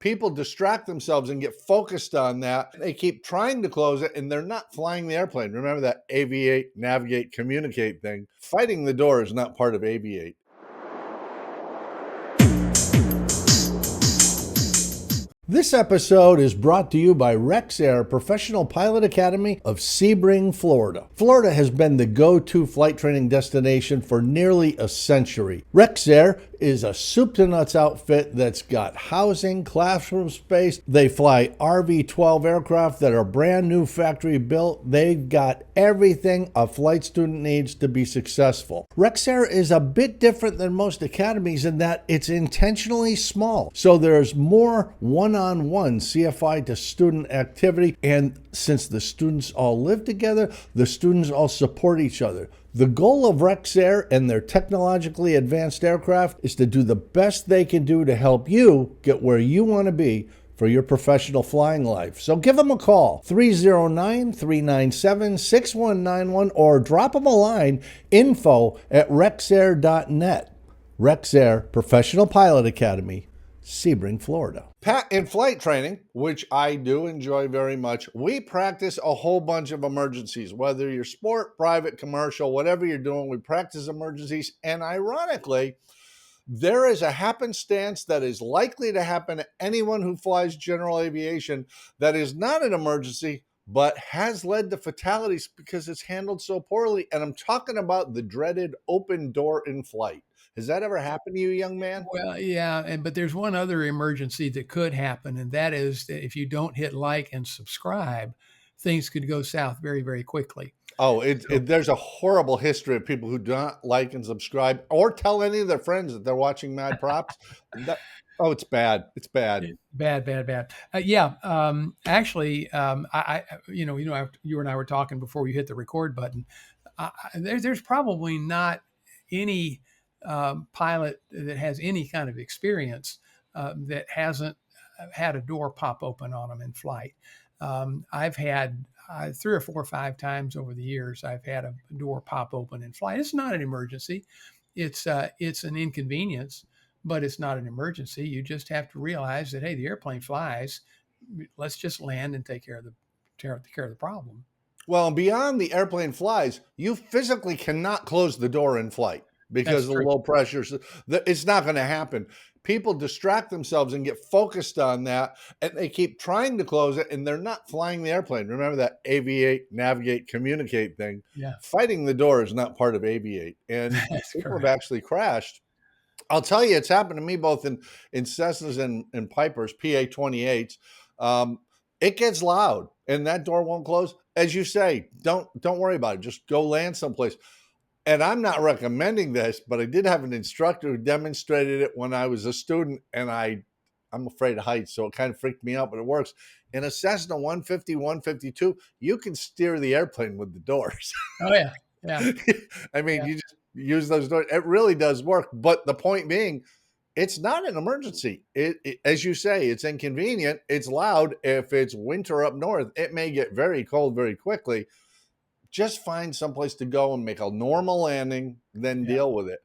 People distract themselves and get focused on that. They keep trying to close it and they're not flying the airplane. Remember that aviate, navigate, communicate thing? Fighting the door is not part of aviate. This episode is brought to you by Rexair Professional Pilot Academy of Sebring, Florida. Florida has been the go-to flight training destination for nearly a century. Rexair is a soup-to-nuts outfit that's got housing, classroom space. They fly RV-12 aircraft that are brand new factory built. They've got everything a flight student needs to be successful. Rexair is a bit different than most academies in that it's intentionally small. So there's more one-on-one CFI to student activity, and since the students all live together, the students all support each other. The goal of Rexair and their technologically advanced aircraft is to do the best they can do to help you get where you want to be for your professional flying life. So give them a call, 309-397-6191, or drop them a line, info@rexair.net. Rexair Professional Pilot Academy, Sebring, Florida. In flight training, which I do enjoy very much, we practice a whole bunch of emergencies. Whether you're sport, private, commercial, whatever you're doing, we practice emergencies. And ironically, there is a happenstance that is likely to happen to anyone who flies general aviation that is not an emergency, but has led to fatalities because it's handled so poorly. And I'm talking about the dreaded open door in flight. Has that ever happened to you, young man? Well, yeah, but there's one other emergency that could happen, and that is that if you don't hit like and subscribe, things could go south very, very quickly. Oh, there's a horrible history of people who do not like and subscribe or tell any of their friends that they're watching Mad Props. It's bad. It's bad. Bad. Yeah. Actually, you and I were talking before you hit the record button. There's probably not any pilot that has any kind of experience that hasn't had a door pop open on them in flight. I've had 3 or 4 or 5 times over the years, I've had a door pop open in flight. It's not an emergency. It's an inconvenience, but it's not an emergency. You just have to realize that, hey, the airplane flies. Let's just land and take care of the problem. Well, beyond the airplane flies, you physically cannot close the door in flight because of the low pressure. It's not going to happen. People distract themselves and get focused on that, and they keep trying to close it, and they're not flying the airplane. Remember that aviate, navigate, communicate thing? Yeah. Fighting the door is not part of aviate, and people have actually crashed. I'll tell you, it's happened to me both in Cessnas and Pipers, PA-28s. It gets loud, and that door won't close. As you say, don't worry about it. Just go land someplace. And I'm not recommending this, but I did have an instructor who demonstrated it when I was a student, and I'm afraid of heights, so it kind of freaked me out, but it works. In a Cessna 150, 152, you can steer the airplane with the doors. Oh, yeah. Yeah. I mean, you just use those doors. It really does work. But the point being, it's not an emergency. It, as you say, it's inconvenient. It's loud. If it's winter up north, it may get very cold very quickly. Just find someplace to go and make a normal landing, then deal with it.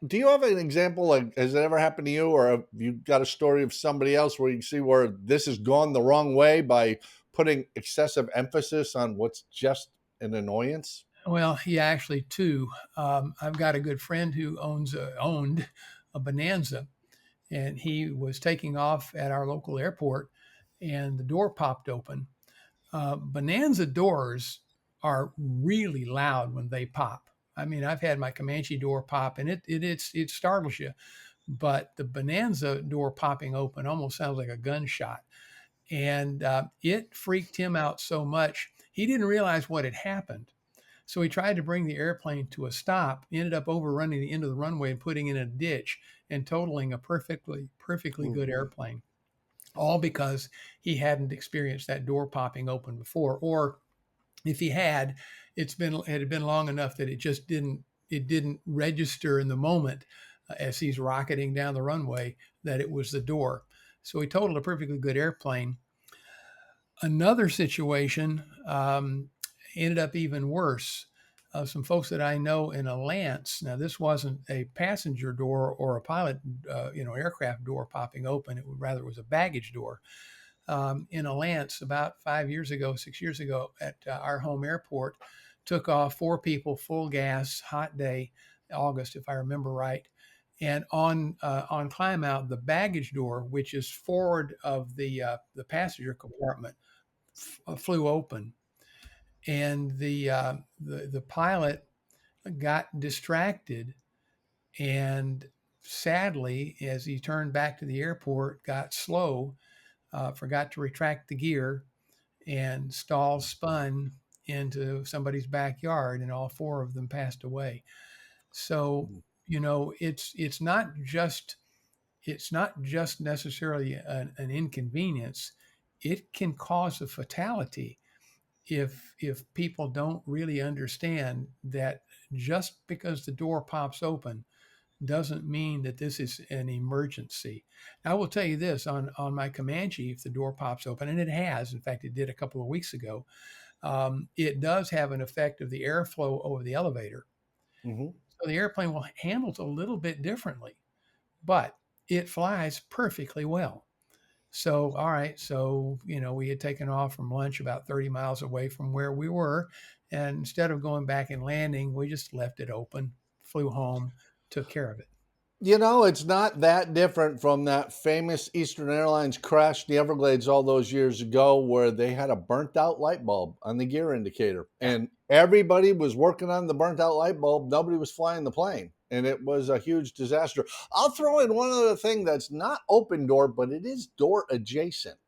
Do you have an example? Like, has it ever happened to you, or have you got a story of somebody else where you see where this has gone the wrong way by putting excessive emphasis on what's just an annoyance? Well, yeah, actually 2. I've got a good friend who owned a Bonanza, and he was taking off at our local airport, and the door popped open. Bonanza doors are really loud when they pop. I mean, I've had my Comanche door pop, and it startles you. But the Bonanza door popping open almost sounds like a gunshot, and it freaked him out so much he didn't realize what had happened. So he tried to bring the airplane to a stop, ended up overrunning the end of the runway and putting it in a ditch and totaling a perfectly good airplane. All because he hadn't experienced that door popping open before, or if he had, it had been long enough that it didn't register in the moment as he's rocketing down the runway that it was the door. So he totaled a perfectly good airplane. Another situation ended up even worse. some folks that I know in a Lance. Now, this wasn't a passenger door or a pilot, aircraft door popping open. It was a baggage door. In a Lance about 5 years ago, 6 years ago, at our home airport, took off 4 people, full gas, hot day, August, if I remember right. And on climb out, the baggage door, which is forward of the passenger compartment, flew open, and the pilot got distracted, and sadly, as he turned back to the airport, got slow, forgot to retract the gear, and stall spun into somebody's backyard, and all 4 of them passed away. So it's not just necessarily an inconvenience. It can cause a fatality if people don't really understand that just because the door pops open doesn't mean that this is an emergency. I will tell you this, on my Comanche, if the door pops open, and it has, in fact, it did a couple of weeks ago, it does have an effect of the airflow over the elevator. Hmm. So the airplane will handle it a little bit differently, but it flies perfectly well. So, all right. So, we had taken off from lunch about 30 miles away from where we were. And instead of going back and landing, we just left it open, flew home, took care of it. It's not that different from that famous Eastern Airlines crash in the Everglades all those years ago where they had a burnt out light bulb on the gear indicator. Yeah. And everybody was working on the burnt out light bulb. Nobody was flying the plane. And it was a huge disaster. I'll throw in one other thing that's not open door, but it is door adjacent.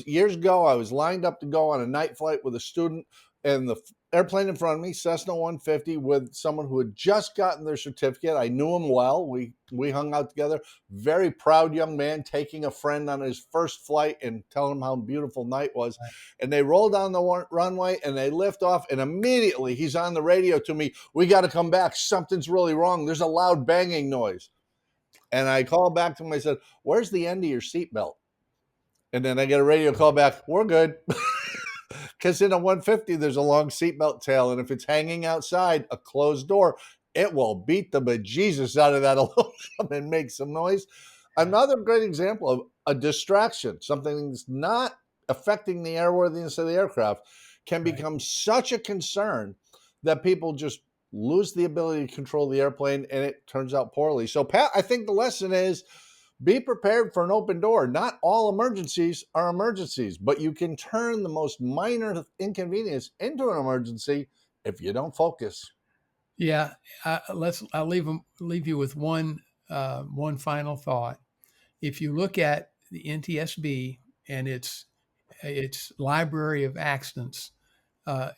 Years ago, I was lined up to go on a night flight with a student, and the airplane in front of me, Cessna 150, with someone who had just gotten their certificate. I knew him well. We hung out together. Very proud young man taking a friend on his first flight and telling him how beautiful night was. Right. And they roll down the runway and they lift off, and immediately he's on the radio to me. We got to come back. Something's really wrong. There's a loud banging noise. And I called back to him. I said, "Where's the end of your seatbelt?" And then I get a radio call back. We're good. Because in a 150, there's a long seatbelt tail. And if it's hanging outside a closed door, it will beat the bejesus out of that aluminum and make some noise. Another great example of a distraction, something that's not affecting the airworthiness of the aircraft, can Right. become such a concern that people just lose the ability to control the airplane, and it turns out poorly. So, Pat, I think the lesson is be prepared for an open door. Not all emergencies are emergencies, but you can turn the most minor inconvenience into an emergency if you don't focus. Yeah. I'll leave you with one final thought. If you look at the NTSB and its library of accidents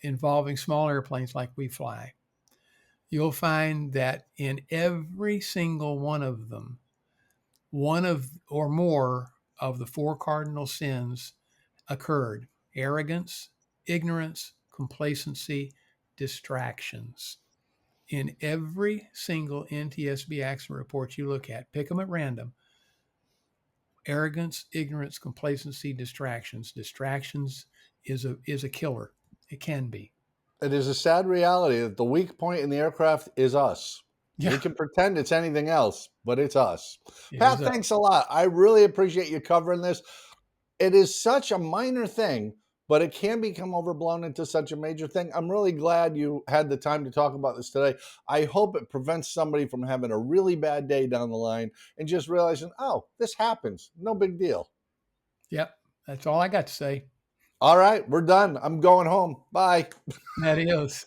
involving small airplanes like we fly, you'll find that in every single one of them, one of or more of the 4 cardinal sins occurred: arrogance, ignorance, complacency, distractions. In every single NTSB accident report you look at, pick them at random: arrogance, ignorance, complacency, distractions. Distractions is a killer. It can be. It is a sad reality that the weak point in the aircraft is us. We Yeah, can pretend it's anything else, but it's us. it Pat, is. thanks a lot. I really appreciate you covering this. It is such a minor thing, but it can become overblown into such a major thing. I'm really glad you had the time to talk about this today. I hope it prevents somebody from having a really bad day down the line and just realizing, oh, this happens. No big deal. Yep. That's all I got to say. All right, we're done. I'm going home. Bye. That is.